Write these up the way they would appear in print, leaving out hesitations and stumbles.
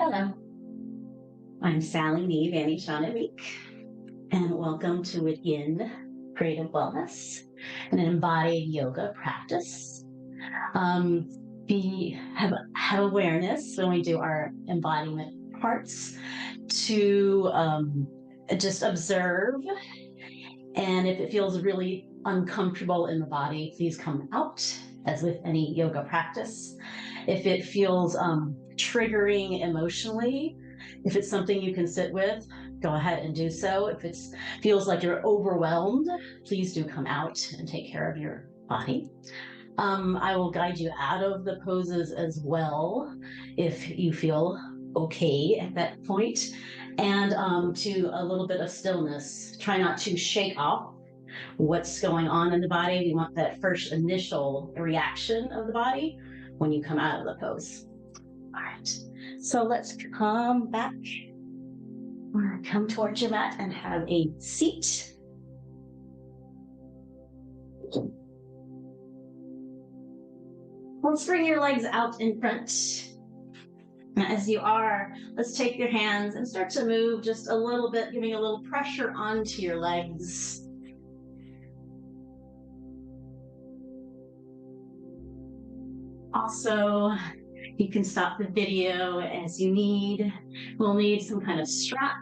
Hello, I'm Salinee Vanichanan-Meek, and welcome to Withyin Creative Wellness, an embodied yoga practice. We have awareness when we do our embodiment parts to just observe, and if it feels really uncomfortable in the body, please come out, as with any yoga practice. If it feels triggering emotionally, if it's something you can sit with, go ahead and do so. If it feels like you're overwhelmed, please do come out and take care of your body. I will guide you out of the poses as well if you feel okay at that point, and to a little bit of stillness. Try not to shake off what's going on in the body. We want that first initial reaction of the body when you come out of the pose. All right, so let's come back or come towards your mat and have a seat. Let's bring your legs out in front. Now, as you are, let's take your hands and start to move just a little bit, giving a little pressure onto your legs. Also, you can stop the video as you need. We'll need some kind of strap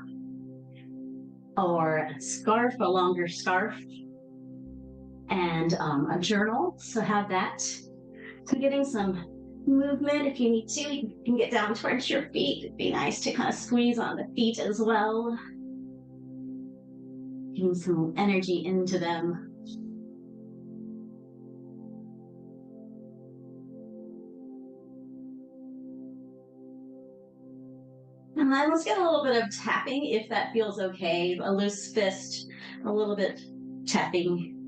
or a scarf, a longer scarf, and a journal, so have that. So getting some movement if you need to. You can get down towards your feet. It'd be nice to kind of squeeze on the feet as well. Getting some energy into them. And then let's get a little bit of tapping if that feels okay. A loose fist, a little bit tapping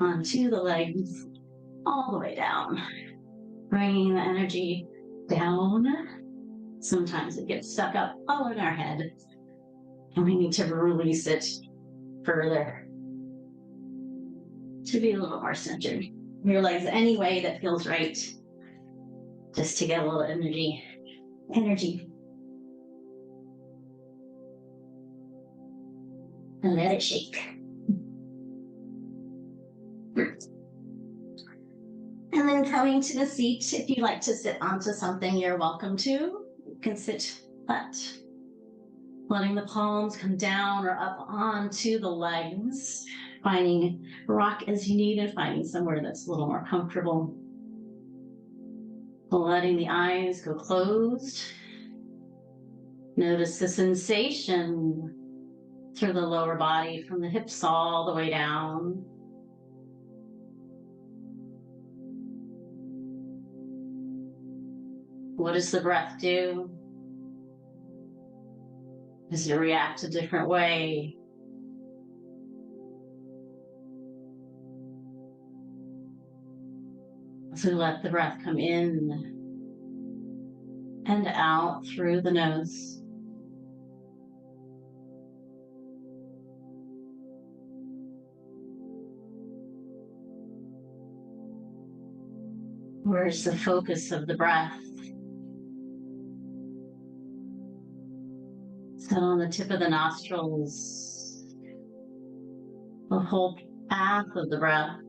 onto the legs all the way down. Bringing the energy down. Sometimes it gets stuck up all in our head, and we need to release it further to be a little more centered. Your legs any way that feels right, just to get a little energy. And let it shake. And then coming to the seat, if you like to sit onto something, you're welcome to. You can sit flat, letting the palms come down or up onto the legs, finding rock as you need and finding somewhere that's a little more comfortable. Letting the eyes go closed. Notice the sensation through the lower body, from the hips all the way down. What does the breath do? Does it react a different way? So let the breath come in and out through the nose. Where's the focus of the breath? Set on the tip of the nostrils, the whole path of the breath.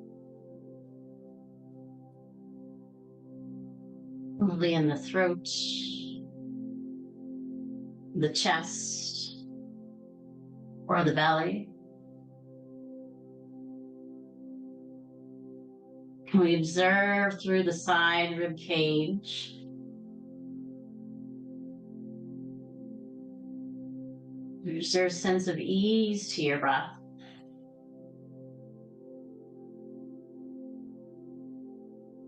Only in the throat, the chest, or the belly. Can we observe through the side rib cage? Is there a sense of ease to your breath?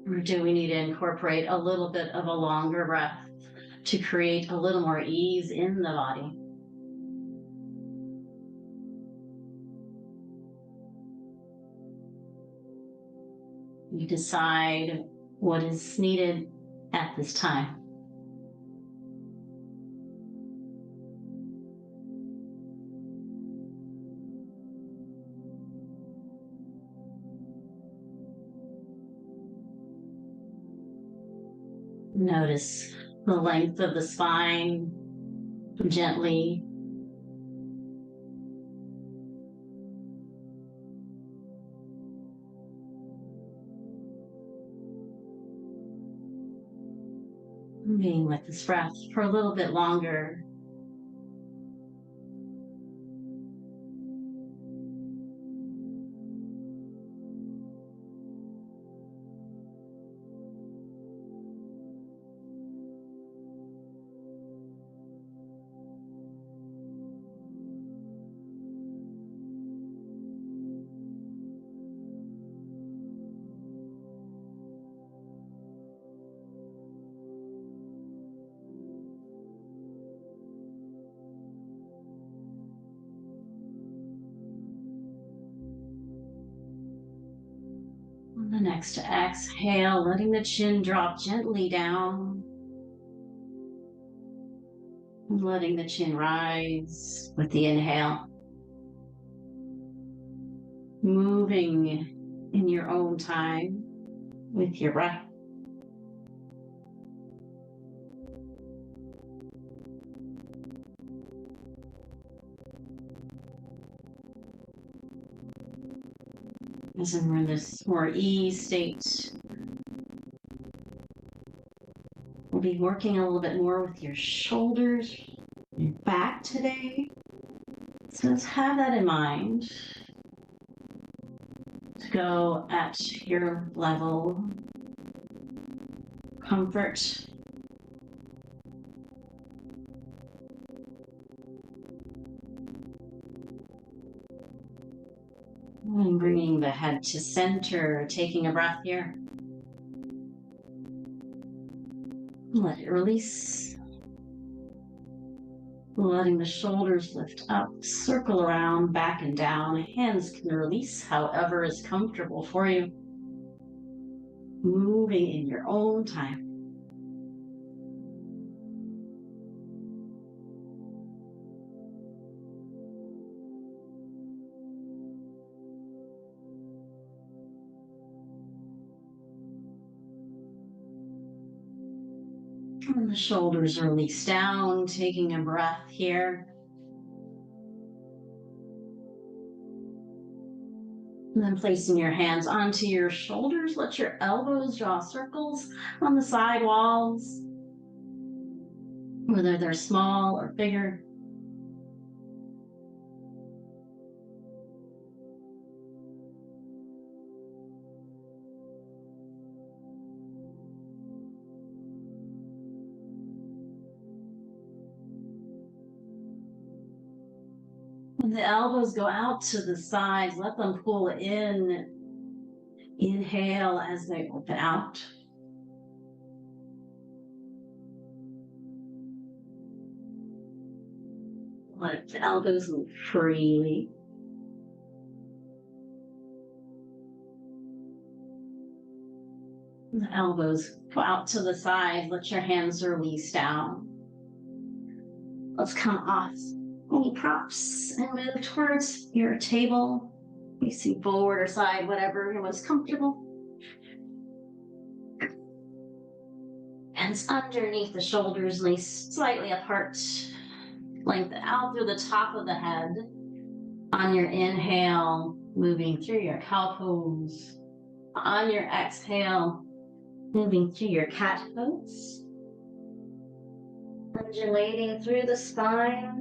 Or do we need to incorporate a little bit of a longer breath to create a little more ease in the body? You decide what is needed at this time. Notice the length of the spine, gently. Being with this breath for a little bit longer. On the next exhale, letting the chin drop gently down. Letting the chin rise with the inhale. Moving in your own time with your breath. As we're in this more ease state, we'll be working a little bit more with your shoulders, your back today. So let's have that in mind. To go at your level, comfort. And bringing the head to center, taking a breath here. Let it release. Letting the shoulders lift up, circle around, back and down. Hands can release however is comfortable for you. Moving in your own time. And the shoulders release down, taking a breath here. And then placing your hands onto your shoulders, let your elbows draw circles on the side walls, whether they're small or bigger. When the elbows go out to the sides, let them pull in. Inhale as they open out. Let the elbows move freely. The elbows go out to the side. Let your hands release down. Let's come off any props and move towards your table, facing forward or side, whatever is most comfortable. Hands underneath the shoulders, knees slightly apart. Lengthen out through the top of the head. On your inhale, moving through your cow pose. On your exhale, moving through your cat pose. Undulating through the spine.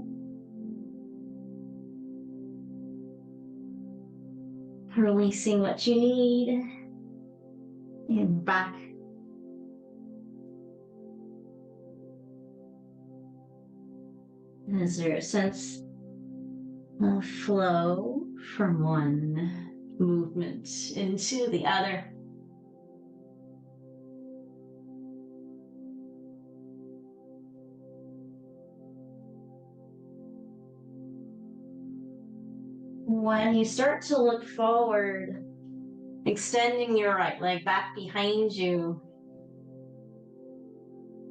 Releasing what you need. And back. Is there a sense of flow from one movement into the other? When you start to look forward, extending your right leg back behind you,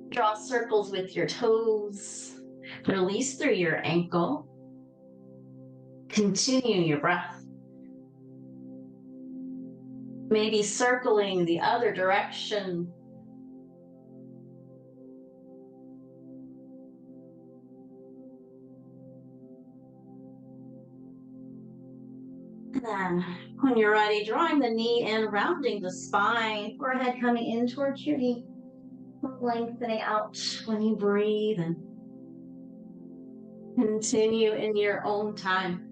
draw circles with your toes, release through your ankle, continue your breath. Maybe circling the other direction. And then when you're ready, drawing the knee in, rounding the spine, forehead coming in towards your knee, lengthening out when you breathe, and continue in your own time.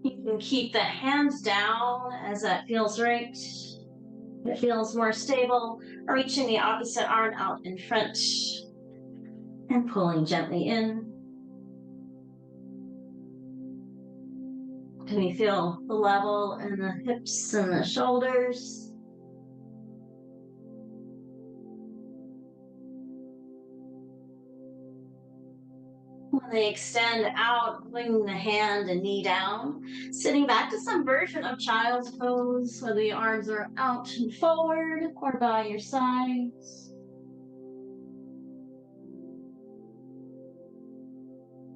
You can keep the hands down as that feels right. It feels more stable, reaching the opposite arm out in front and pulling gently in. Can you feel the level in the hips and the shoulders? When they extend out, bringing the hand and knee down, sitting back to some version of child's pose, where the arms are out and forward or by your sides.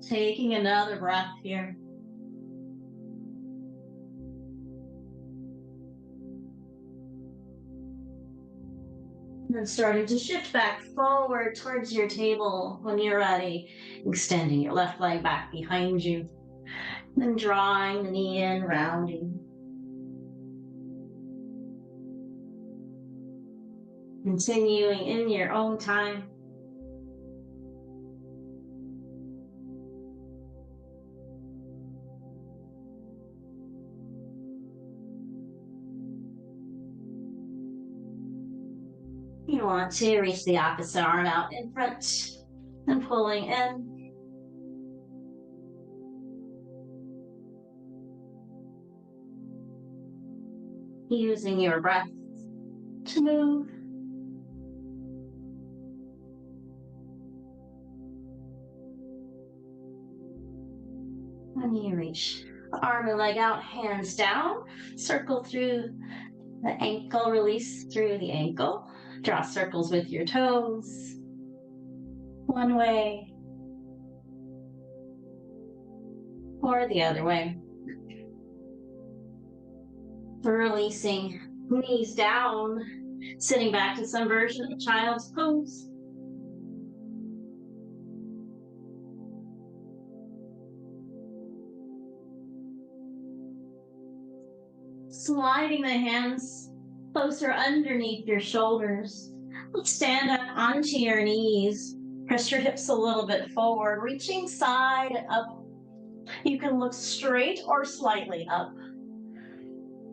Taking another breath here. And then starting to shift back forward towards your table when you're ready, extending your left leg back behind you. Then drawing the knee in, rounding. Continuing in your own time. You want to reach the opposite arm out in front and pulling in. Using your breath to move. When you reach the arm and leg out, hands down, circle through the ankle, release through the ankle. Draw circles with your toes. One way or the other way. Releasing knees down, sitting back to some version of child's pose. Sliding the hands closer underneath your shoulders. Let's stand up onto your knees. Press your hips a little bit forward, reaching side up. You can look straight or slightly up.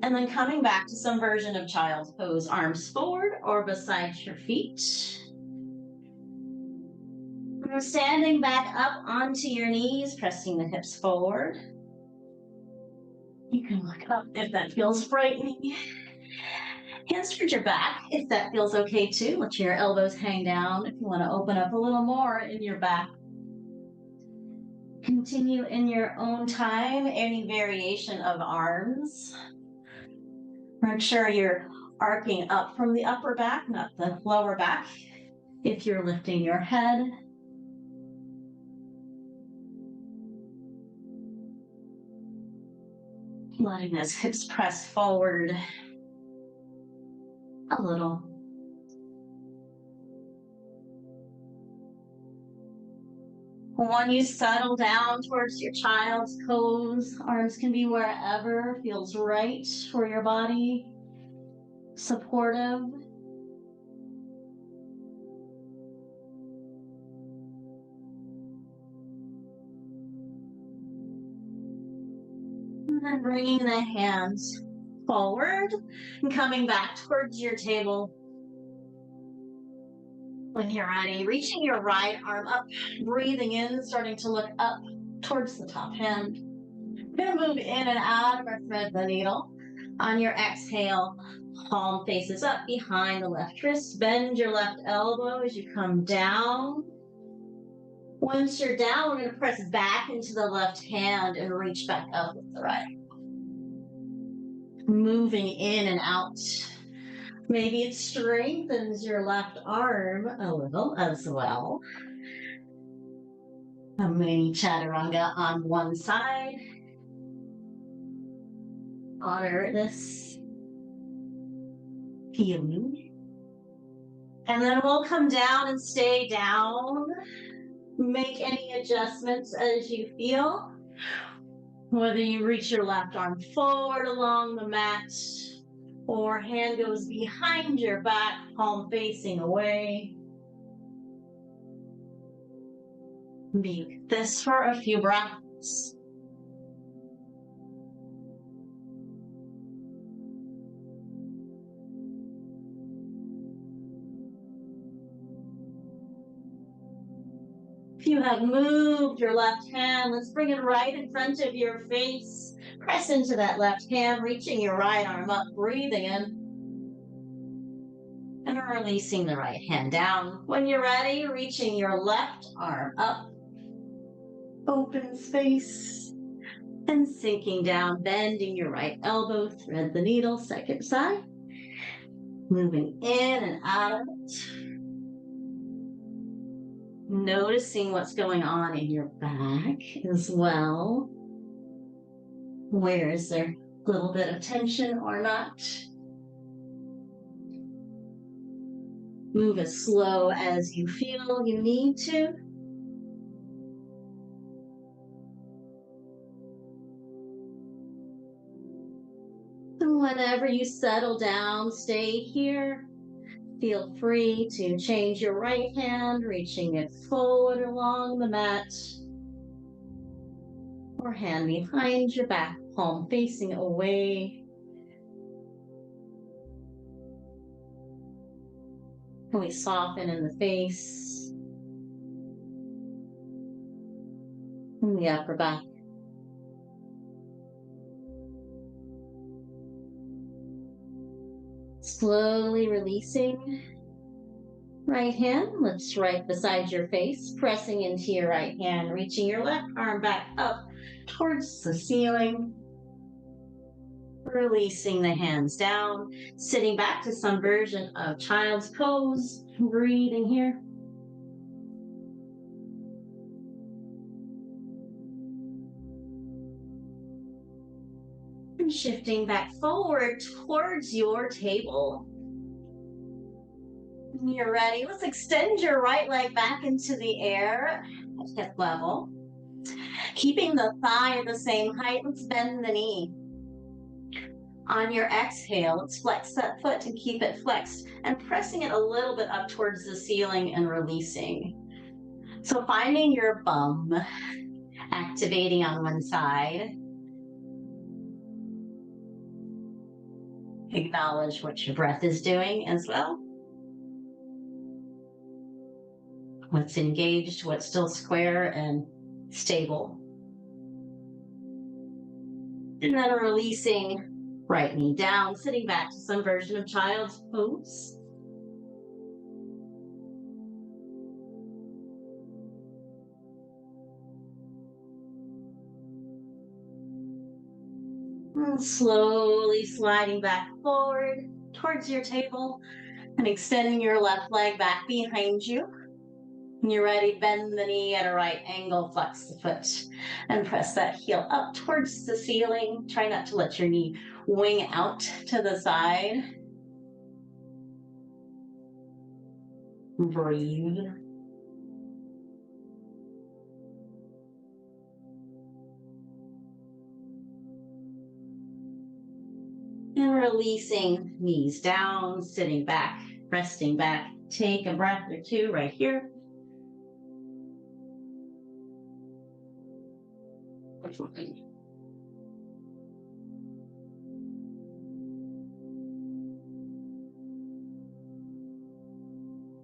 And then coming back to some version of child's pose, arms forward or beside your feet. And standing back up onto your knees, pressing the hips forward. You can look up if that feels frightening. Hands towards your back, if that feels okay too. Let your elbows hang down if you want to open up a little more in your back. Continue in your own time, any variation of arms. Make sure you're arcing up from the upper back, not the lower back. If you're lifting your head. Letting those hips press forward a little. When you settle down towards your child's pose, arms can be wherever feels right for your body, supportive. And then bringing the hands forward and coming back towards your table. When you're ready, reaching your right arm up, breathing in, starting to look up towards the top hand. We're going to move in and out of our thread the needle. On your exhale, palm faces up behind the left wrist. Bend your left elbow as you come down. Once you're down, we're going to press back into the left hand and reach back up with the right. Moving in and out. Maybe it strengthens your left arm a little as well. A mini chaturanga on one side. Honor this feeling. And then we'll come down and stay down. Make any adjustments as you feel. Whether you reach your left arm forward along the mat or hand goes behind your back, palm facing away. Be this for a few breaths. If you have moved your left hand, let's bring it right in front of your face. Press into that left hand, reaching your right arm up, breathing in. And releasing the right hand down. When you're ready, reaching your left arm up. Open space. And sinking down, bending your right elbow, thread the needle, second side. Moving in and out of it. Noticing what's going on in your back as well. Where is there a little bit of tension or not? Move as slow as you feel you need to. And whenever you settle down, stay here. Feel free to change your right hand, reaching it forward along the mat. Or hand behind your back, palm facing away. And we soften in the face. And the upper back. Slowly releasing. Right hand, lips right beside your face, pressing into your right hand, reaching your left arm back up towards the ceiling. Releasing the hands down, sitting back to some version of child's pose, breathing here. And shifting back forward towards your table. When you're ready, let's extend your right leg back into the air at hip level. Keeping the thigh at the same height, let's bend the knee. On your exhale, let's flex that foot and keep it flexed and pressing it a little bit up towards the ceiling and releasing. So finding your bum, activating on one side. Acknowledge what your breath is doing as well. What's engaged, what's still square and stable. And then releasing. Right knee down, sitting back to some version of child's pose. And slowly sliding back forward towards your table and extending your left leg back behind you. When you're ready, bend the knee at a right angle, flex the foot, and press that heel up towards the ceiling. Try not to let your knee wing out to the side. Breathe. And releasing, knees down, sitting back, resting back. Take a breath or two right here.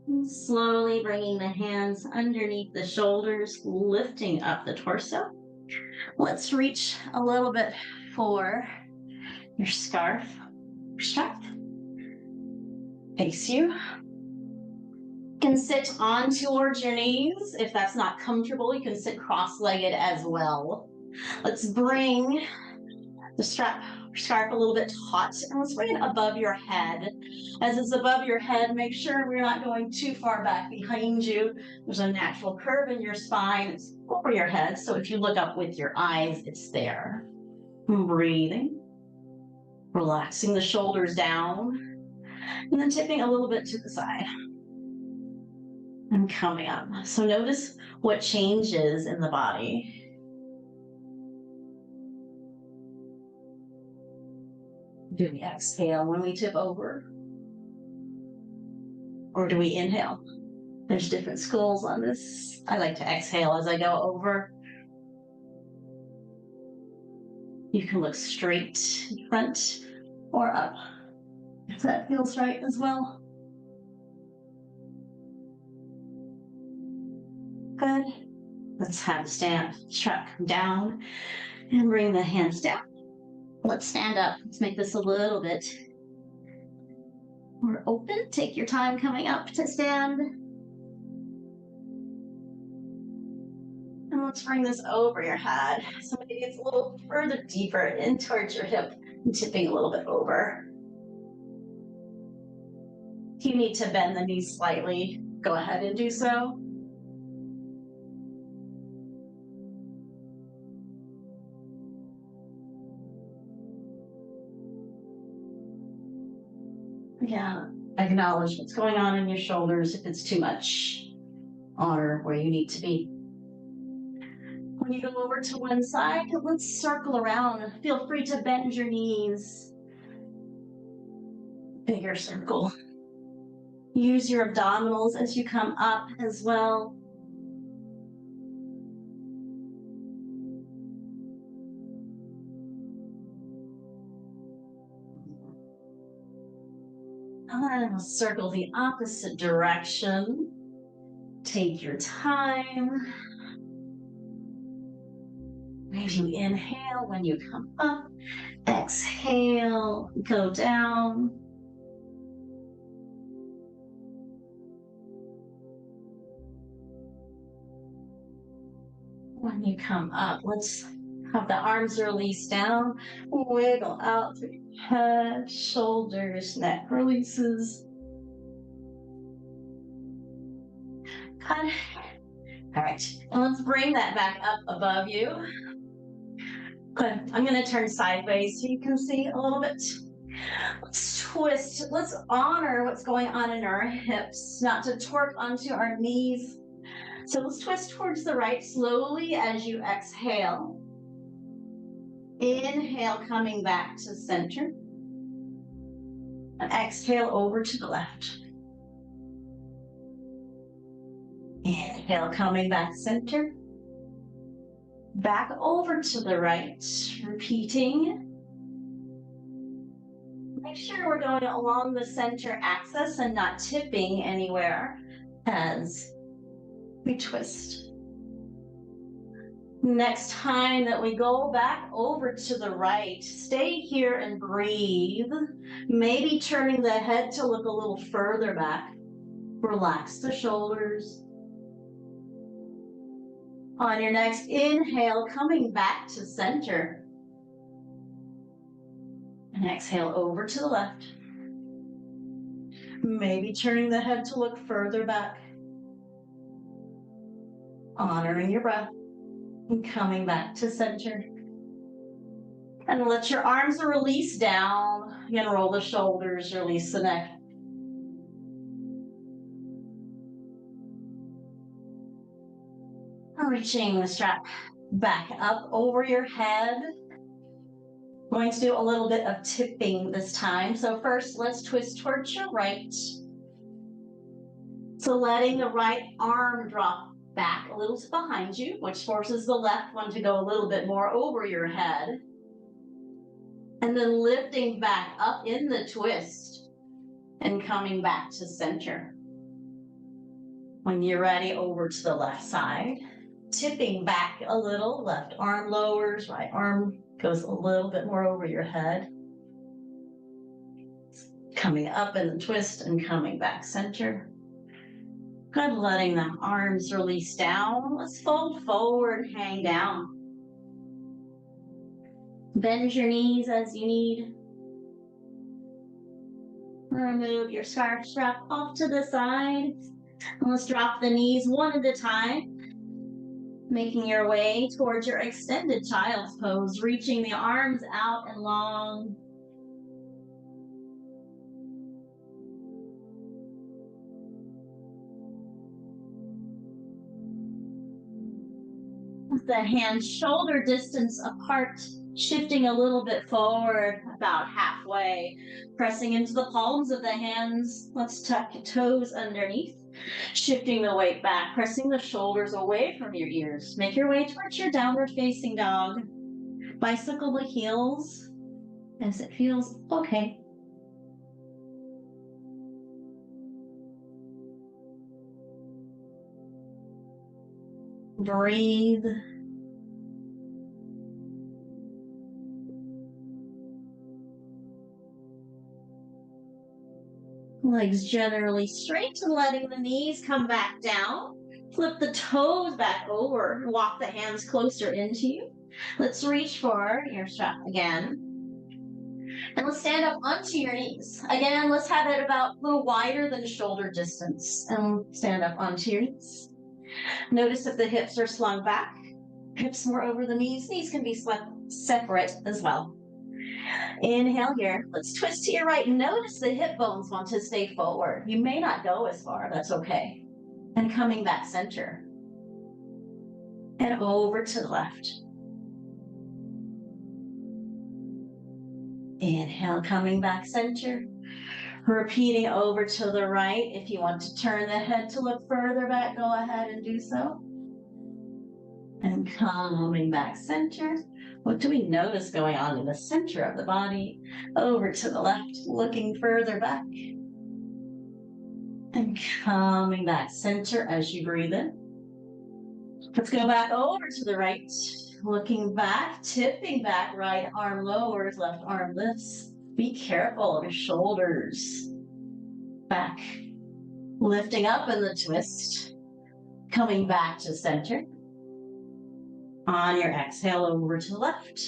And slowly bringing the hands underneath the shoulders, lifting up the torso. Let's reach a little bit for your scarf. Strap. Face you. You can sit on towards your knees. If that's not comfortable, you can sit cross-legged as well. Let's bring the scarf a little bit taut, and let's bring it above your head. As it's above your head, make sure we're not going too far back behind you. There's a natural curve in your spine. It's over your head, so if you look up with your eyes, it's there. Breathing. Relaxing the shoulders down, and then tipping a little bit to the side. and coming up. So notice what changes in the body. Do we exhale when we tip over? Or do we inhale? There's different schools on this. I like to exhale as I go over. You can look straight in front or up, if that feels right as well. Good. Let's have the stand strap down and bring the hands down. Let's stand up. Let's make this a little bit more open. Take your time coming up to stand. And let's bring this over your head. So maybe it's a little further deeper in towards your hip and tipping a little bit over. If you need to bend the knees slightly, go ahead and do so. Yeah, acknowledge what's going on in your shoulders if it's too much, or where you need to be. When you go over to one side, let's circle around. Feel free to bend your knees. Bigger circle. Use your abdominals as you come up as well. And circle the opposite direction. Take your time. As you inhale when you come up, exhale, go down. When you come up, let's have the arms release down, wiggle out through your head, shoulders, neck releases. Good. All right, and let's bring that back up above you. Good. I'm going to turn sideways so you can see a little bit. Let's twist. Let's honor what's going on in our hips, not to torque onto our knees. So let's twist towards the right slowly as you exhale. Inhale, coming back to center. And exhale over to the left. Inhale, coming back center. Back over to the right, repeating. Make sure we're going along the center axis and not tipping anywhere as we twist. Next time that we go back over to the right, stay here and breathe. Maybe turning the head to look a little further back. Relax the shoulders. On your next inhale, coming back to center. And exhale over to the left. Maybe turning the head to look further back. Honoring your breath. And coming back to center. And let your arms release down. You're gonna roll the shoulders, release the neck. Reaching the strap back up over your head. Going to do a little bit of tipping this time. So first, let's twist towards your right. So letting the right arm drop back a little to behind you, which forces the left one to go a little bit more over your head. And then lifting back up in the twist and coming back to center. When you're ready, over to the left side. Tipping back a little, left arm lowers, right arm goes a little bit more over your head. Coming up in the twist and coming back center. Good, letting the arms release down. Let's fold forward, hang down. Bend your knees as you need. Remove your scarf strap off to the side. And let's drop the knees one at a time. Making your way towards your extended child's pose, reaching the arms out and long. The hands shoulder distance apart, shifting a little bit forward, about halfway, pressing into the palms of the hands. Let's tuck your toes underneath, shifting the weight back, pressing the shoulders away from your ears. Make your way towards your downward facing dog. Bicycle the heels as it feels okay. Breathe. Legs generally straight and letting the knees come back down. Flip the toes back over. Walk the hands closer into you. Let's reach for your strap again. And let's stand up onto your knees. Again, let's have it about a little wider than shoulder distance. And stand up onto your knees. Notice if the hips are slung back. Hips more over the knees. Knees can be separate as well. Inhale here. Let's twist to your right. Notice the hip bones want to stay forward. You may not go as far. That's okay. And coming back center. And over to the left. Inhale, coming back center. Repeating over to the right. If you want to turn the head to look further back, go ahead and do so. And coming back center. What do we notice going on in the center of the body? Over to the left, looking further back. And coming back center as you breathe in. Let's go back over to the right. Looking back, tipping back, right arm lowers, left arm lifts. Be careful of your shoulders. Back. Lifting up in the twist. Coming back to center. On your exhale, over to the left.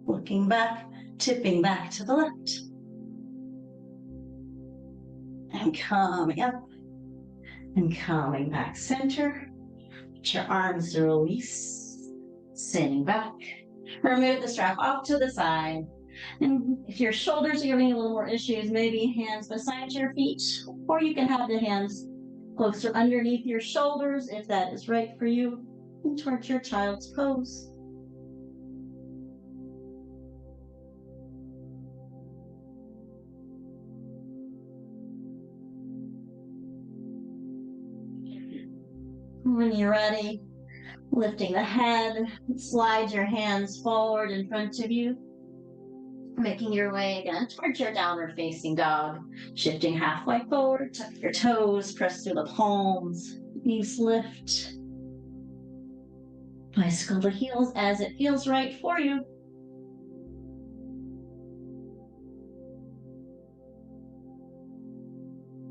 Looking back, tipping back to the left. And coming up. And coming back center. Let your arms release. Sitting back. Remove the strap off to the side. And if your shoulders are giving you a little more issues, maybe hands beside your feet, or you can have the hands closer underneath your shoulders if that is right for you, and towards your child's pose. When you're ready, lifting the head, slide your hands forward in front of you, making your way again towards your downward facing dog, shifting halfway forward, tuck your toes, press through the palms, knees lift. Bicycle the heels as it feels right for you.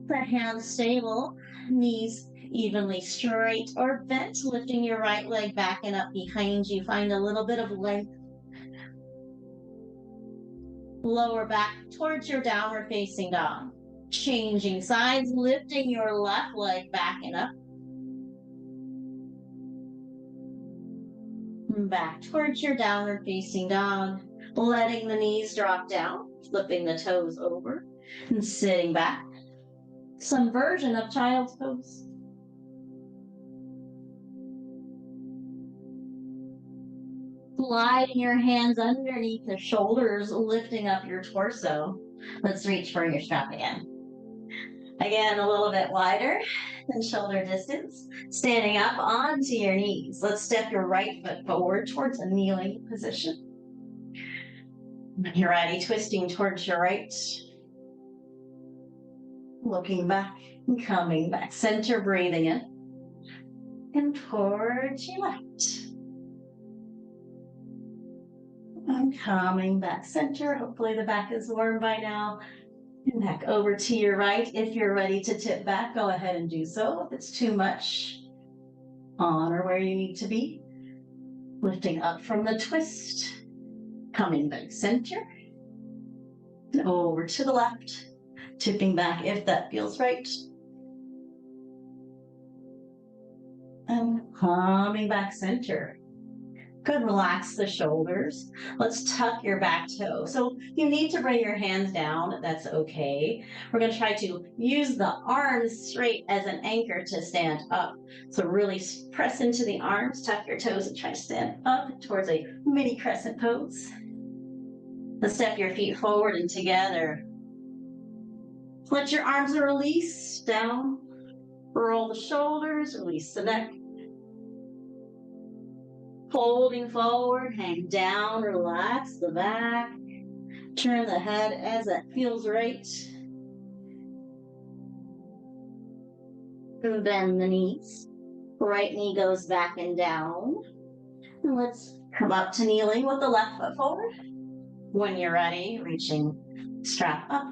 The hands stable, knees evenly straight or bent, lifting your right leg back and up behind you. Find a little bit of length. Lower back towards your downward facing dog. Changing sides, lifting your left leg back and up. Back towards your downward facing dog, letting the knees drop down, flipping the toes over, and sitting back. Some version of child's pose. Sliding your hands underneath the shoulders, lifting up your torso. Let's reach for your strap again. Again, a little bit wider than shoulder distance. Standing up onto your knees. Let's step your right foot forward towards a kneeling position. When you're ready, twisting towards your right. Looking back and coming back. Center, breathing in. And towards your left. And coming back center. Hopefully the back is warm by now. And back over to your right. If you're ready to tip back, go ahead and do so. If it's too much, honor where you need to be. Lifting up from the twist. Coming back center. Over to the left. Tipping back if that feels right. And coming back center. Good, relax the shoulders. Let's tuck your back toe. So you need to bring your hands down, that's okay. We're gonna try to use the arms straight as an anchor to stand up. So really press into the arms, tuck your toes and try to stand up towards a mini crescent pose. Let's step your feet forward and together. Let your arms release down. Roll the shoulders, release the neck. Folding forward, hang down, relax the back. Turn the head as that feels right. And bend the knees. Right knee goes back and down. And let's come up to kneeling with the left foot forward. When you're ready, reaching strap up.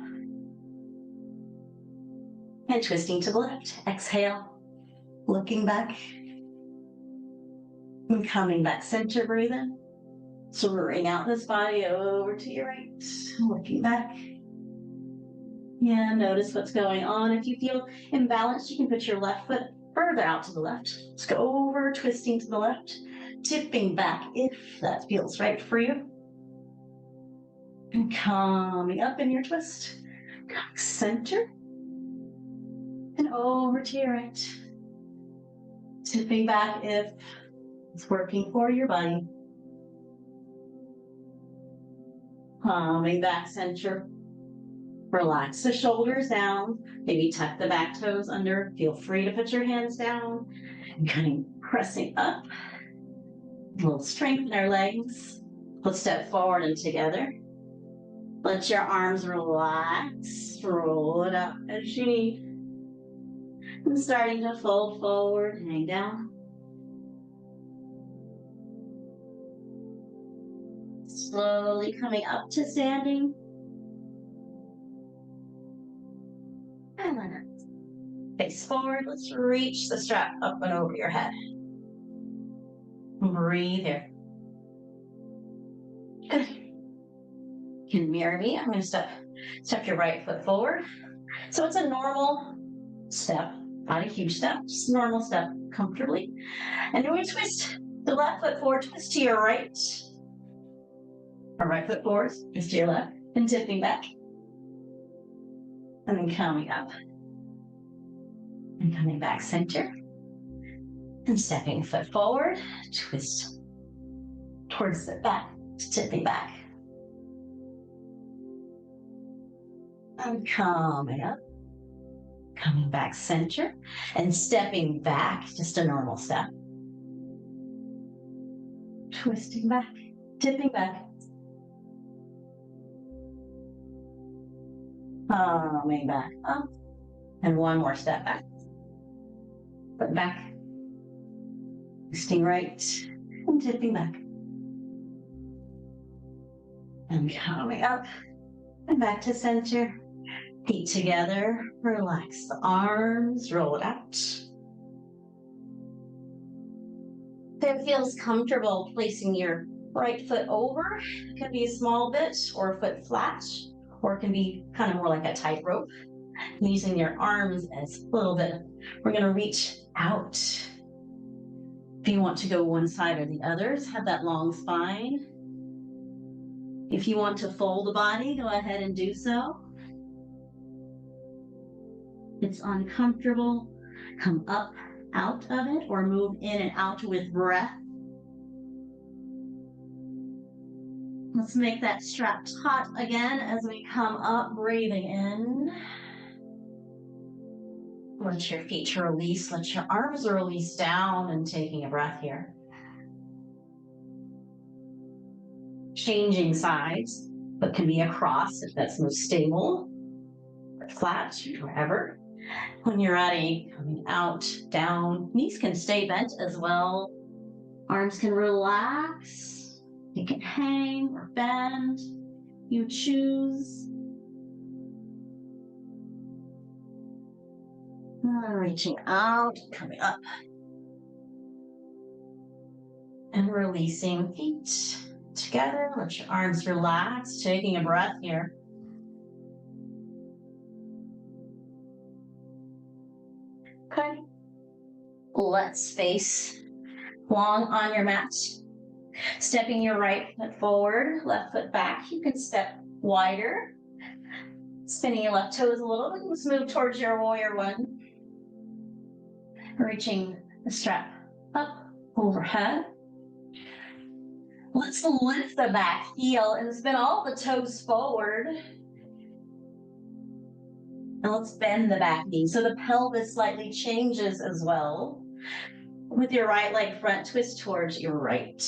And twisting to the left. Exhale, looking back. And coming back center, breathe in. Swirling out this body over to your right. Looking back. Yeah, notice what's going on. If you feel imbalanced, you can put your left foot further out to the left. Let's go over, twisting to the left. Tipping back if that feels right for you. And coming up in your twist. Center. And over to your right. Tipping back if it's working for your body. Coming back center. Relax the shoulders down. Maybe tuck the back toes under. Feel free to put your hands down. And kind of pressing up. We'll strengthen our legs. Let's step forward and together. Let your arms relax. Roll it up as you need. And starting to fold forward, hang down. Slowly coming up to standing. And then face forward. Let's reach the strap up and over your head. Breathe here. Good. You can mirror me. I'm going to step your right foot forward. So it's a normal step, not a huge step, just a normal step comfortably. And then we twist the left foot forward, twist to your right. Our right foot forward, twist to your left, and tipping back. And then coming up. And coming back center. And stepping foot forward, twist towards the back, tipping back. And coming up. Coming back center. And stepping back, just a normal step. Twisting back, tipping back. Coming back up. And one more step back. Foot back. Twisting right. And tipping back. And coming up. And back to center. Feet together. Relax the arms. Roll it out. If it feels comfortable, placing your right foot over. It can be a small bit or a foot flat. Or it can be kind of more like a tightrope. Using your arms as a little bit. We're going to reach out. If you want to go one side or the other, have that long spine. If you want to fold the body, go ahead and do so. If it's uncomfortable, come up, out of it, or move in and out with breath. Let's make that strap taut again as we come up, breathing in. Let your feet release, let your arms release down and taking a breath here. Changing sides, but can be across if that's most stable, or flat, wherever. When you're ready, coming out, down, knees can stay bent as well. Arms can relax, you can hang or bend, you choose. Reaching out, coming up. And releasing feet together. Let your arms relax, taking a breath here. Okay. Let's face long on your mat. Stepping your right foot forward, left foot back. You can step wider. Spinning your left toes a little bit. Let's move towards your warrior one. Reaching the strap up overhead. Let's lift the back heel and spin all the toes forward. And let's bend the back knee so the pelvis slightly changes as well. With your right leg front, twist towards your right.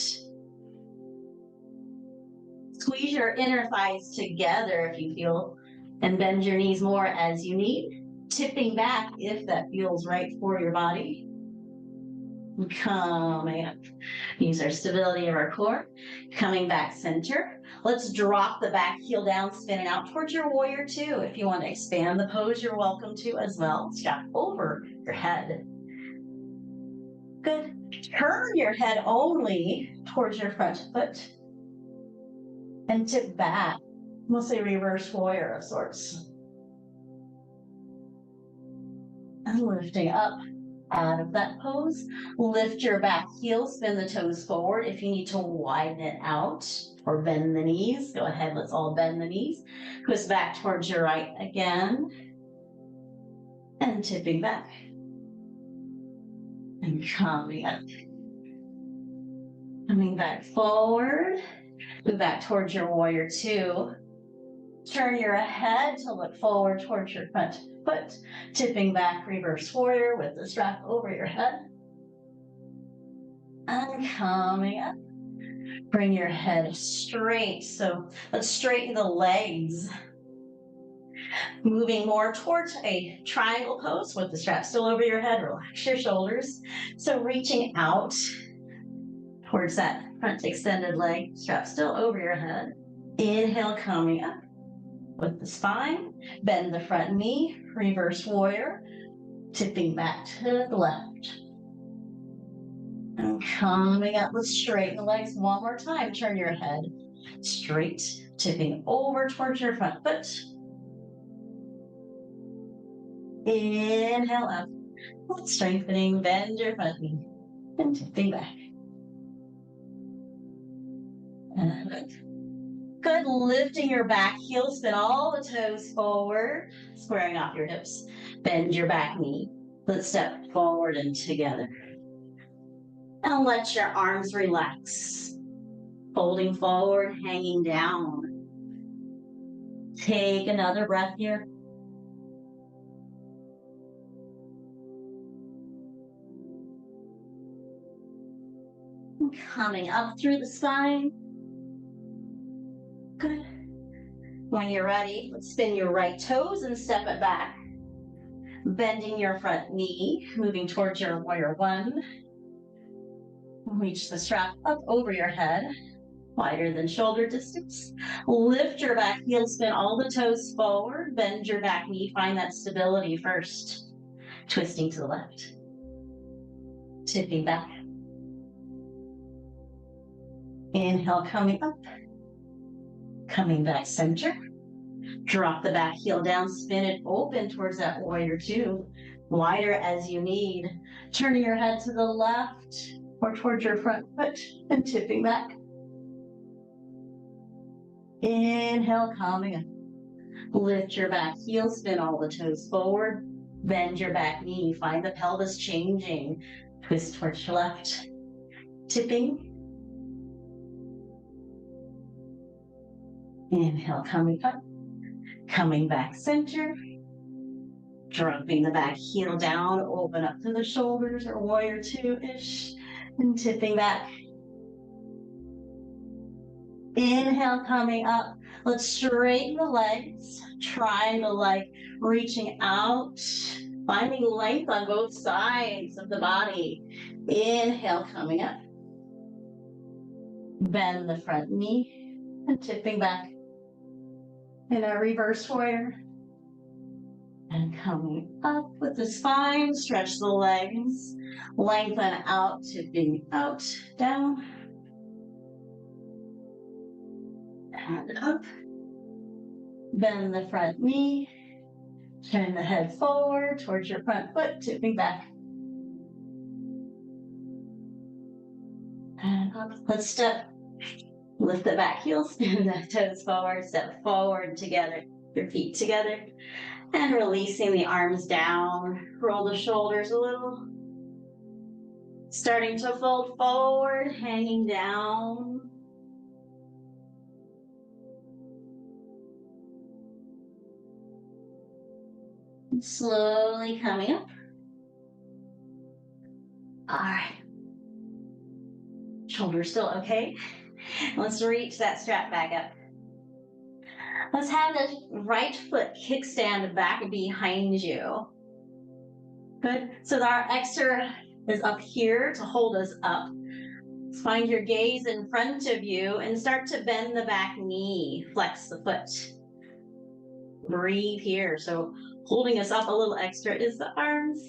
Squeeze your inner thighs together if you feel, and bend your knees more as you need. Tipping back if that feels right for your body. Coming up. Use our stability of our core. Coming back center. Let's drop the back heel down, spin it out towards your warrior two. If you want to expand the pose, you're welcome to as well. Strap over your head. Good. Turn your head only towards your front foot. And tip back. We'll say reverse warrior of sorts. And lifting up out of that pose. Lift your back heel, spin the toes forward. If you need to widen it out or bend the knees, go ahead, let's all bend the knees. Twist back towards your right again. And tipping back. And coming up. Coming back forward. Move back towards your warrior two. Turn your head to look forward towards your front foot. Tipping back, reverse warrior with the strap over your head. And coming up. Bring your head straight. So let's straighten the legs. Moving more towards a triangle pose with the strap still over your head. Relax your shoulders. So reaching out towards that front extended leg. Strap still over your head. Inhale, coming up with the spine. Bend the front knee. Reverse warrior. Tipping back to the left. And coming up, let's straighten the legs one more time. Turn your head straight, tipping over towards your front foot. Inhale up. Strengthening, bend your front knee. And tipping back. And good. Lifting your back heel, spin all the toes forward, squaring off your hips. Bend your back knee. Let's step forward and together. And let your arms relax. Folding forward, hanging down. Take another breath here. Coming up through the spine. Good. When you're ready, let's spin your right toes and step it back. Bending your front knee, moving towards your warrior one. Reach the strap up over your head, wider than shoulder distance. Lift your back heel, spin all the toes forward, bend your back knee, find that stability first. Twisting to the left. Tipping back. Inhale, coming up. Coming back center. Drop the back heel down, spin it open towards that warrior two. Wider as you need. Turning your head to the left or towards your front foot and tipping back. Inhale, coming up. Lift your back heel, spin all the toes forward. Bend your back knee, find the pelvis changing. Twist towards your left. Tipping. Inhale, coming up. Coming back center. Dropping the back heel down, open up to the shoulders or warrior two-ish. And tipping back. Inhale, coming up. Let's straighten the legs. Triangle leg, reaching out. Finding length on both sides of the body. Inhale, coming up. Bend the front knee and tipping back. In a reverse warrior. And coming up with the spine, stretch the legs, lengthen out, tipping out, down, and up. Bend the front knee, turn the head forward towards your front foot, tipping back. And up. Let's step. Lift the back heels, spin the toes forward, step forward together, your feet together, and releasing the arms down. Roll the shoulders a little. Starting to fold forward, hanging down. Slowly coming up. All right. Shoulders still okay? Let's reach that strap back up. Let's have the right foot kickstand back behind you. Good. So our extra is up here to hold us up. Find your gaze in front of you and start to bend the back knee. Flex the foot. Breathe here. So holding us up a little extra is the arms.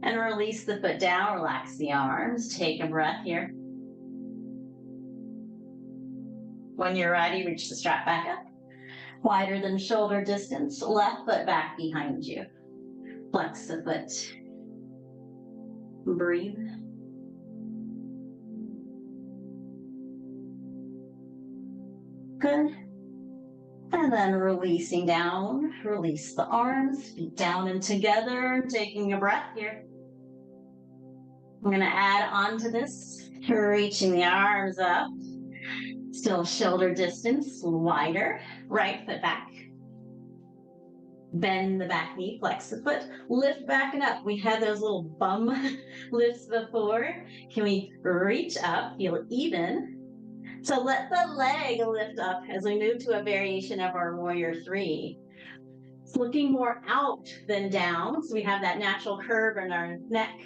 And release the foot down. Relax the arms. Take a breath here. When you're ready, reach the strap back up. Wider than shoulder distance. Left foot back behind you. Flex the foot. Breathe. Good. And then releasing down. Release the arms. Feet down and together. Taking a breath here. I'm going to add on to this. Reaching the arms up. Still shoulder distance. Wider. Right foot back. Bend the back knee, flex the foot, lift back and up. We had those little bum lifts before. Can we reach up, feel even? So let the leg lift up as we move to a variation of our warrior three. It's looking more out than down. So we have that natural curve in our neck.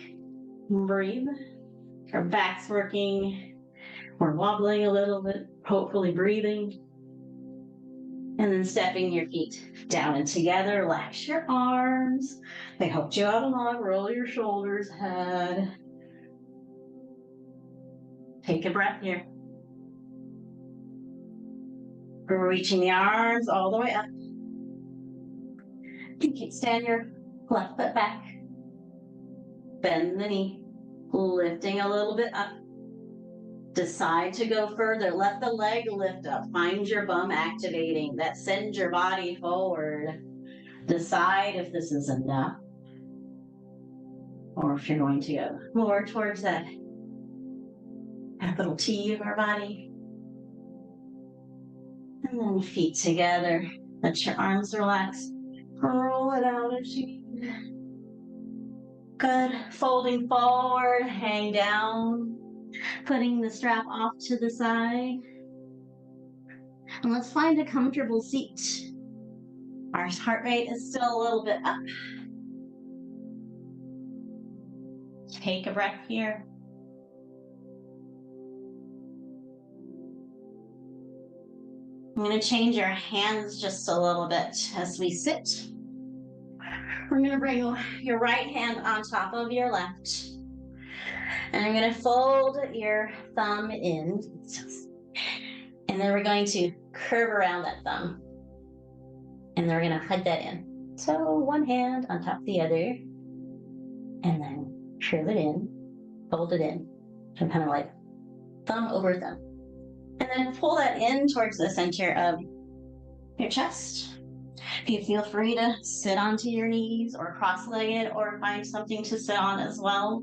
Breathe. Our back's working. We're wobbling a little bit, hopefully breathing. And then stepping your feet down and together, relax your arms. They helped you out a lot. Roll your shoulders, head. Take a breath here. Reaching the arms all the way up. Kickstand your left foot back. Bend the knee. Lifting a little bit up. Decide to go further. Let the leg lift up. Find your bum activating. That sends your body forward. Decide if this is enough. Or if you're going to go more towards that capital T of our body. And then feet together. Let your arms relax. Roll it out as you need. Good. Folding forward. Hang down. Putting the strap off to the side. And let's find a comfortable seat. Our heart rate is still a little bit up. Take a breath here. I'm going to change our hands just a little bit as we sit. We're going to bring your right hand on top of your left. And I'm going to fold your thumb in. And then we're going to curve around that thumb. And then we're going to hug that in. So one hand on top of the other. And then curve it in. Fold it in. So kind of like thumb over thumb. And then pull that in towards the center of your chest. You feel free to sit onto your knees or cross-legged or find something to sit on as well.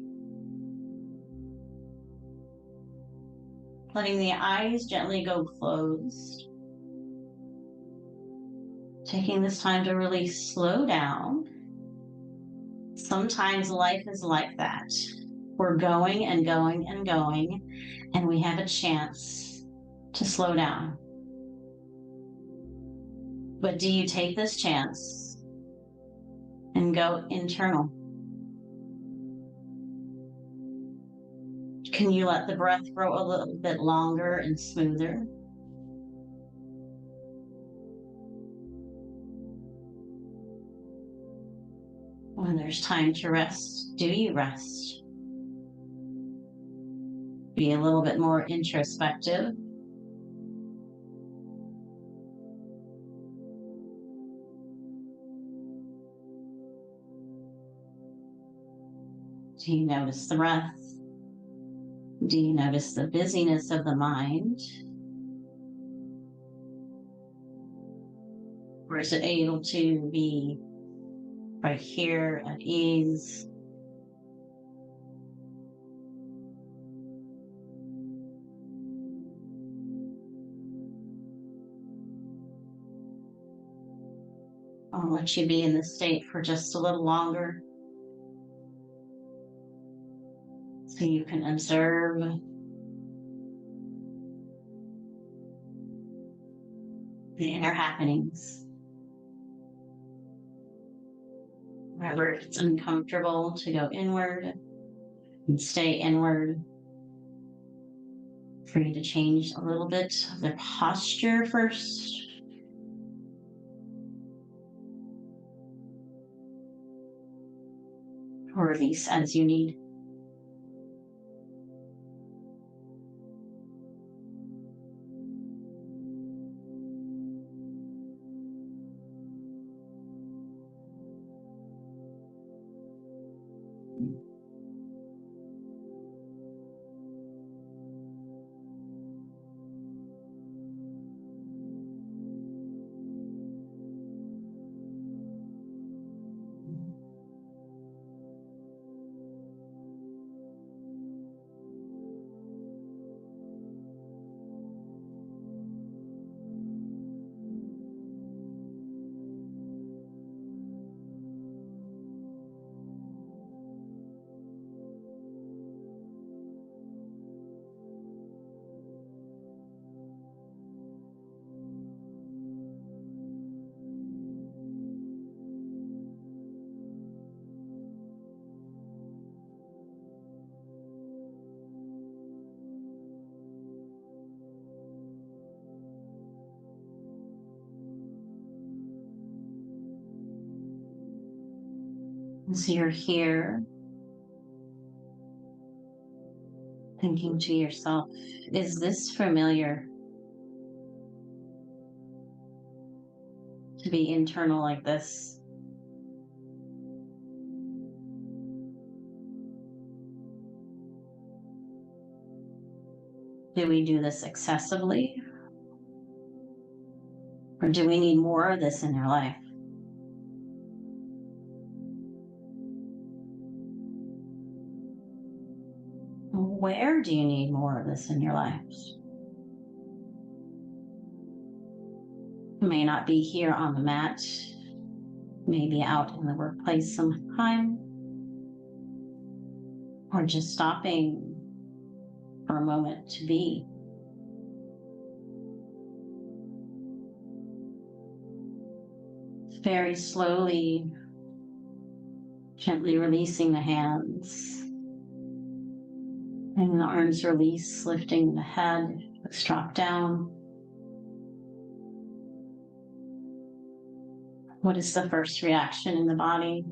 Letting the eyes gently go closed. Taking this time to really slow down. Sometimes life is like that. We're going and going and going, and we have a chance to slow down. But do you take this chance and go internal? Can you let the breath grow a little bit longer and smoother? When there's time to rest, do you rest? Be a little bit more introspective. Do you notice the breath? Do you notice the busyness of the mind? Or is it able to be right here at ease? I'll let you be in this state for just a little longer so you can observe the inner happenings. Wherever it's uncomfortable to go inward and stay inward. For you to change a little bit of the posture first. Or release as you need. As you're here, thinking to yourself, is this familiar? To be internal like this? Do we do this excessively? Or do we need more of this in your life? Where do you need more of this in your life? It may not be here on the mat, maybe out in the workplace sometime, or just stopping for a moment to be. Very slowly, gently releasing the hands. And the arms release, lifting the head, let's drop down. What is the first reaction in the body?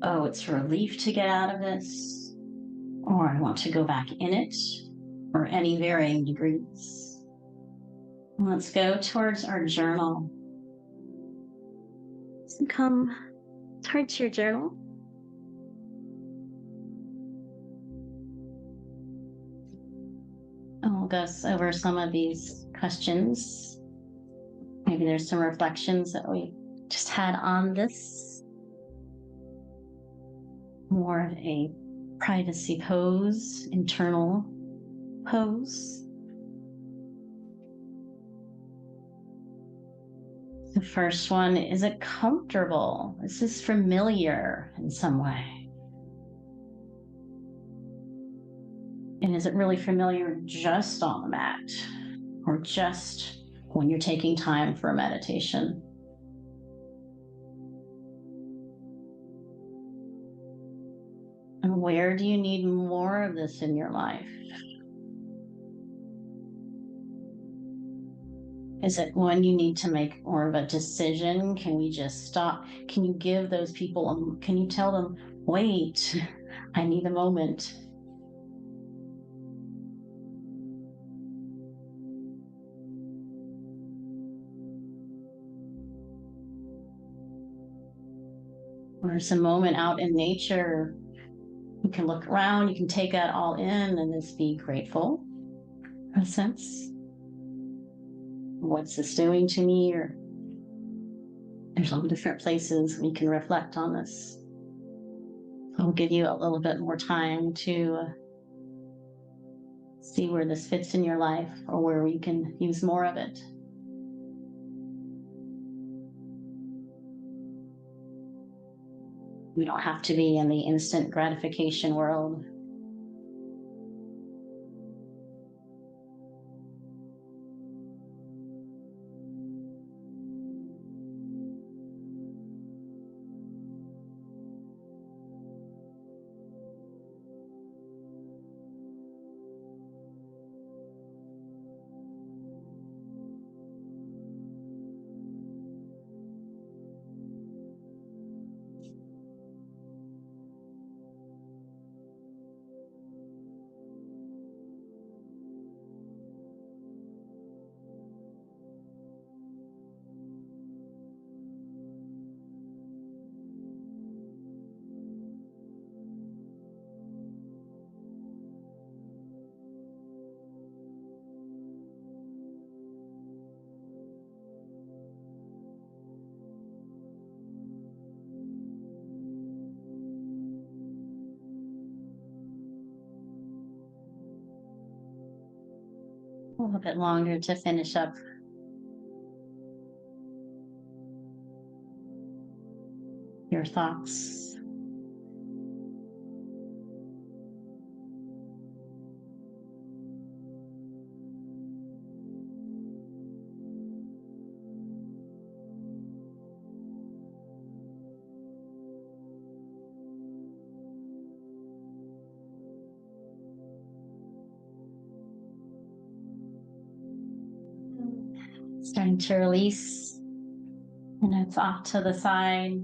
Oh, it's relief to get out of this, or I want to go back in it, or any varying degrees. Let's go towards our journal. So come towards your journal. And we'll go over some of these questions. Maybe there's some reflections that we just had on this. More of a privacy pose, internal pose. The first one, is it comfortable? Is this familiar in some way? And is it really familiar just on the mat, or just when you're taking time for a meditation? And where do you need more of this in your life? Is it when you need to make more of a decision? Can we just stop? Can you give those people, can you tell them, wait, I need a moment? Or it's a moment out in nature, You can look around, you can take that all in and just be grateful, in a sense. What's this doing to me? Or there's all different places we can reflect on this. I'll give you a little bit more time to see where this fits in your life or where we can use more of it. We don't have to be in the instant gratification world. A little bit longer to finish up your thoughts. Starting to release, and it's off to the side.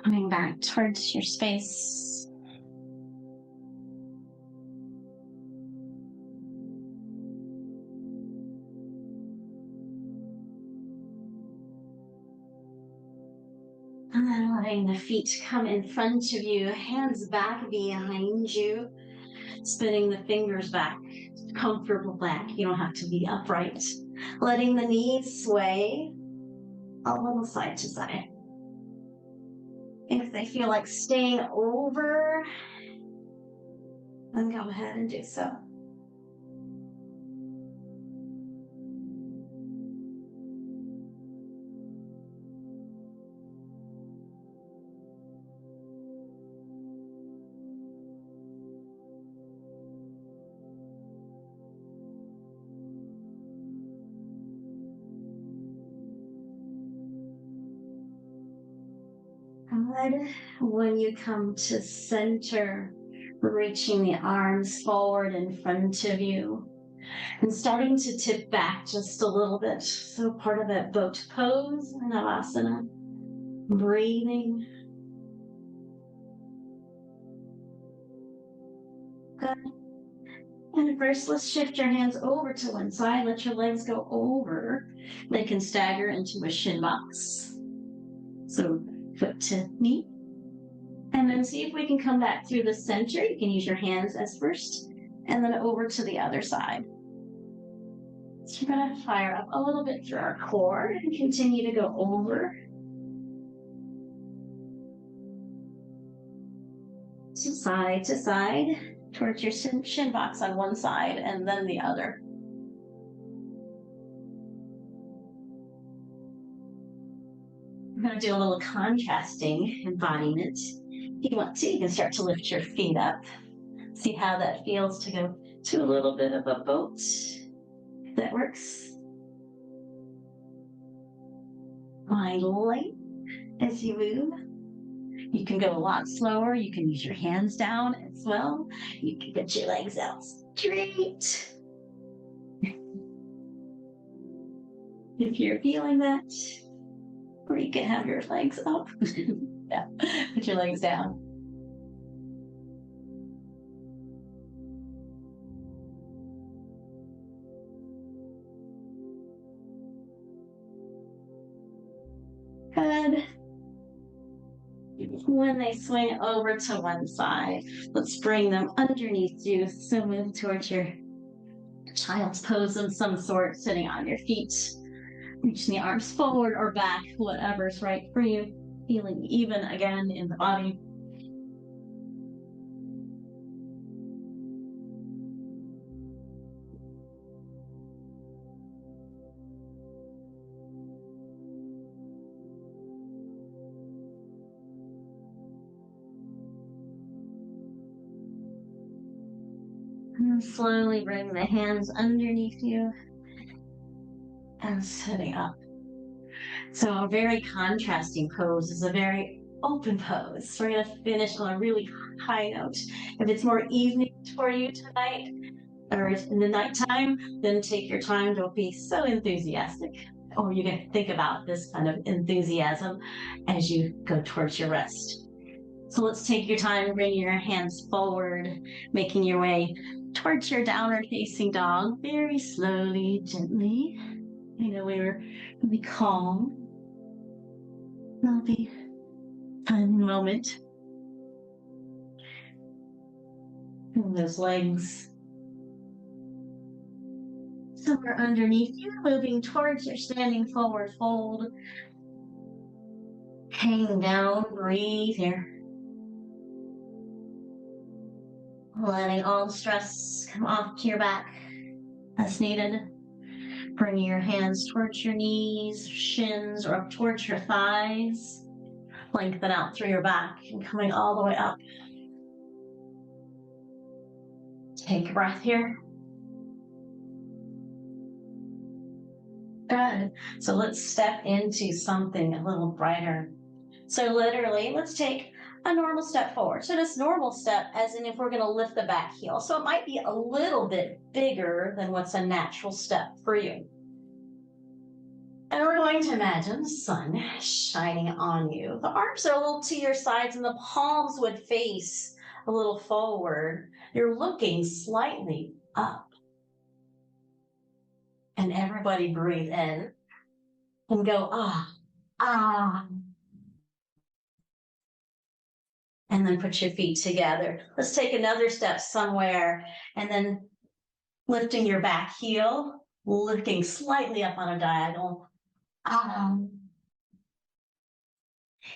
Coming back towards your space. And then letting the feet come in front of you, hands back behind you, spinning the fingers back, comfortable back. You don't have to be upright. Letting the knees sway a little side to side. If they feel like staying over, then go ahead and do so. Good. When you come to center, reaching the arms forward in front of you and starting to tip back just a little bit. So part of that boat pose in Navasana. Breathing. Good. And first, let's shift your hands over to one side. Let your legs go over. They can stagger into a shin box. So foot to knee. And then see if we can come back through the center. You can use your hands as first, and then over to the other side. So we're going to fire up a little bit through our core and continue to go over. So side to side, towards your shin box on one side and then the other. We're going to do a little contrasting embodiment. If you want to, you can start to lift your feet up. See how that feels to go to a little bit of a boat. If that works. Find length as you move. You can go a lot slower. You can use your hands down as well. You can get your legs out straight. If you're feeling that, or you can have your legs up. Yeah, put your legs down. Good. When they swing over to one side, let's bring them underneath you. So move towards your child's pose of some sort, sitting on your feet. Reaching the arms forward or back, whatever's right for you. Feeling even again in the body. And slowly bring the hands underneath you and sitting up. So a very contrasting pose is a very open pose. We're going to finish on a really high note. If it's more evening for you tonight or in the nighttime, then take your time. Don't be so enthusiastic. Or you can think about this kind of enthusiasm as you go towards your rest. So let's take your time, bring your hands forward, making your way towards your downward facing dog, very slowly, gently. You know, we're really calm. That'll be a fun moment. And those legs somewhere underneath you, moving towards your standing forward fold. Hang down, breathe here. Letting all stress come off to your back as needed. Bringing your hands towards your knees, shins, or up towards your thighs. Lengthen out through your back and coming all the way up. Take a breath here. Good. So let's step into something a little brighter. So literally, let's take a normal step forward. So this normal step, as in if we're going to lift the back heel. So it might be a little bit bigger than what's a natural step for you. And we're going to imagine the sun shining on you. The arms are a little to your sides and the palms would face a little forward. You're looking slightly up. And everybody breathe in and go, ah, ah. And then put your feet together. Let's take another step somewhere and then lifting your back heel, lifting slightly up on a diagonal.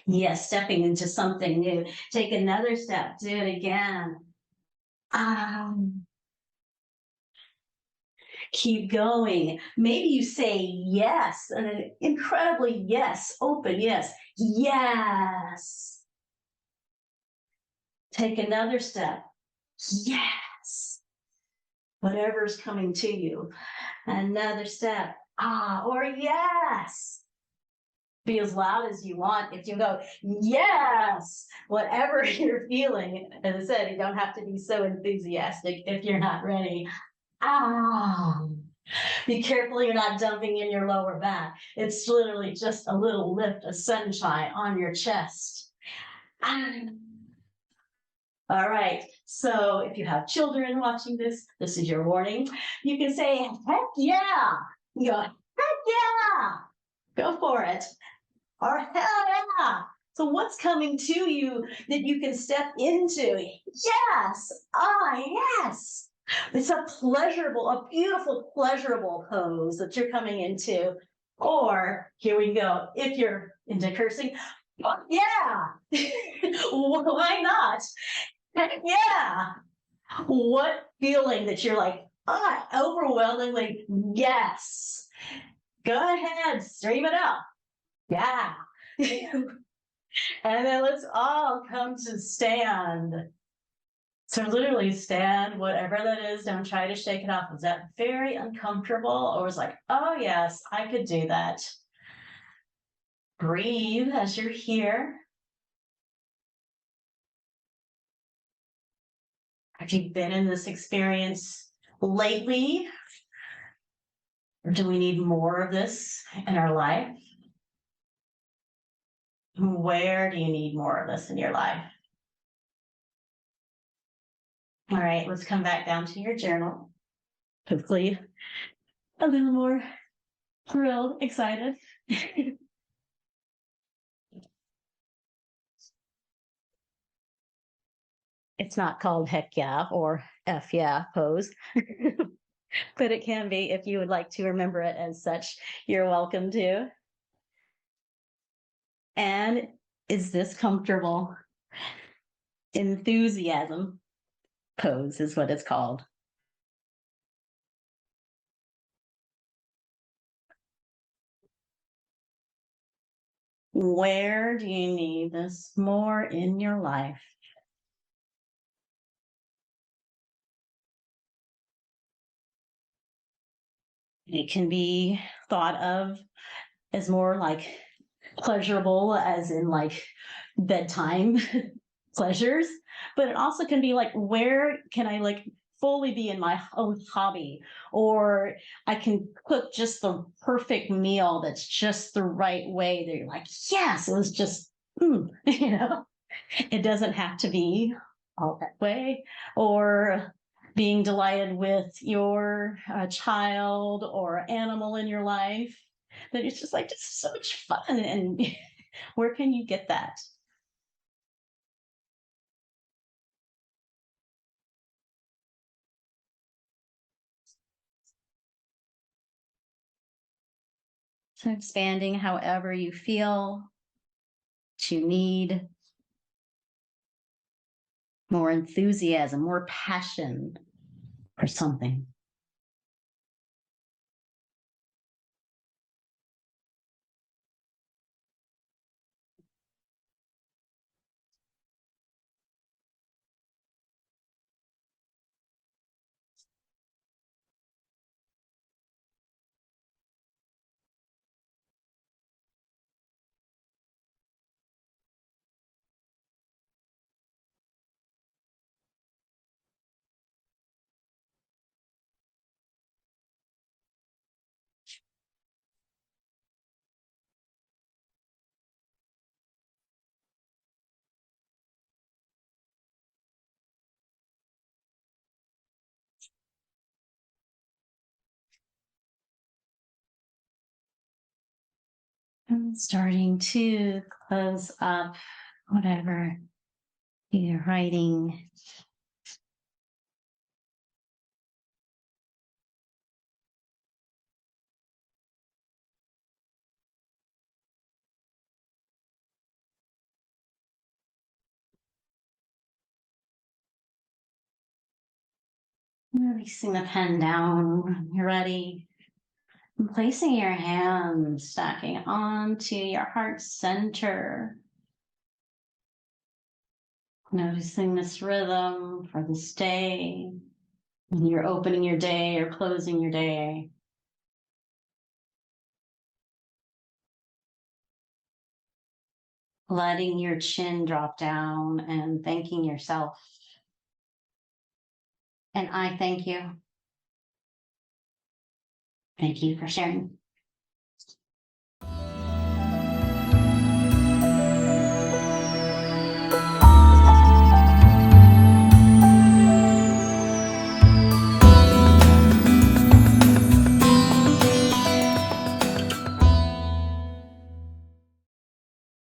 Yes, stepping into something new. Take another step, do it again. Keep going. Maybe you say yes, and an incredibly yes, open yes, yes. Take another step. Yes. Whatever's coming to you. Another step. Or yes. Be as loud as you want. If you go, yes, whatever you're feeling. As I said, you don't have to be so enthusiastic if you're not ready. Be careful you're not dumping in your lower back. It's literally just a little lift of sunshine on your chest. All right, so if you have children watching this, this is your warning. You can say, heck yeah. You go, heck yeah. Go for it. Or hell yeah. So what's coming to you that you can step into? Yes. Yes. It's a pleasurable, a beautiful, pleasurable pose that you're coming into. Or here we go. If you're into cursing, yeah. Why not? Yeah. What feeling that you're like, overwhelmingly, yes. Go ahead, stream it out. Yeah. And then let's all come to stand. So literally stand, whatever that is, don't try to shake it off. Was that very uncomfortable? Or was like, oh yes, I could do that. Breathe as you're here. Have you been in this experience lately? Or do we need more of this in our life? Where do you need more of this in your life? All right, let's come back down to your journal. Hopefully a little more thrilled, excited. It's not called heck yeah or F yeah pose, but it can be if you would like to remember it as such. You're welcome to. And is this comfortable? Enthusiasm pose is what it's called. Where do you need this more in your life? It can be thought of as more like pleasurable, as in like bedtime pleasures, but it also can be like, where can I like fully be in my own hobby, or I can cook just the perfect meal that's just the right way that you're like, yes, it was just, you know, it doesn't have to be all that way, or being delighted with your child or animal in your life, that it's just like, it's so much fun. And where can you get that? So expanding however you feel to need more enthusiasm, more passion for something. And starting to close up whatever you're writing. Releasing the pen down when you're ready. And placing your hands stacking onto your heart center. Noticing this rhythm for this day. When you're opening your day or closing your day. Letting your chin drop down and thanking yourself. And I thank you. Thank you for sharing.